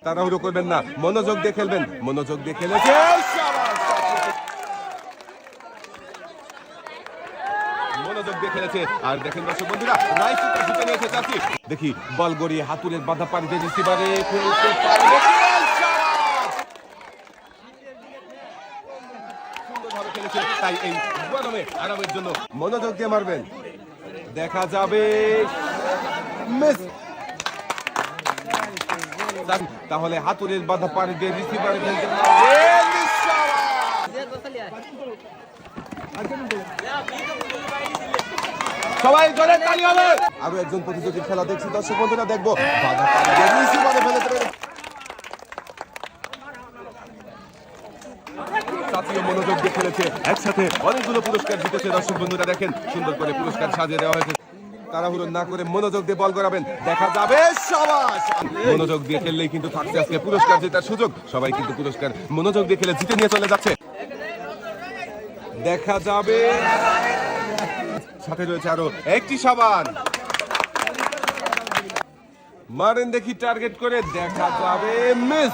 তাড়াহুড়ো করবেন না, মনোযোগ দিয়ে খেলবেন। মনোযোগ দিয়ে খেলেছে, মনোযোগ দিয়ে খেলেছে। আর দেখেন দর্শক বন্ধুরা, রাইসুটা জিতে নিয়েছে চাচি। দেখি বল গড়িয়ে হাতুড়ের বাধা পানিতে রিসিভারে খেলতে পারবে, সুন্দরভাবে খেলেছে। তাই এই গরমে আরামের জন্য মনোযোগ দিয়ে মারবেন। দেখা যাবে মিস, তাহলে হাতুড়ের বাধা পানি দিয়ে রিসিভারে খেলতে পারবে। সবাই জোরে তালি হবে। আরো একজন প্রতিযোগীর খেলা দেখছি দর্শক বন্ধুরা, দেখবো বাধা পানি দিয়ে রিসিভারে ফেলতে পারে। চাচিও মনোযোগ দিয়ে খেলেছে, একসাথে অনেকগুলো পুরস্কার জিতেছে। দর্শক বন্ধুরা দেখেন, সুন্দর করে পুরস্কার সাজিয়ে দেওয়া হয়েছে। তাড়াহুড়ো না করে মনোযোগ দিয়ে বল করাবেন। দেখা যাবে, সাবাস। মনোযোগ দিয়ে খেললেই কিন্তু থাকছে আজকে পুরস্কার জেতার সুযোগ। সবাই কিন্তু পুরস্কার মনোযোগ দিয়ে খেলে জিতে নিয়ে চলে যাচ্ছে। দেখা যাবে, সাথে রয়েছে আরো একটি সাবান। মারেন দেখি টার্গেট করে, দেখা যাবে মিস।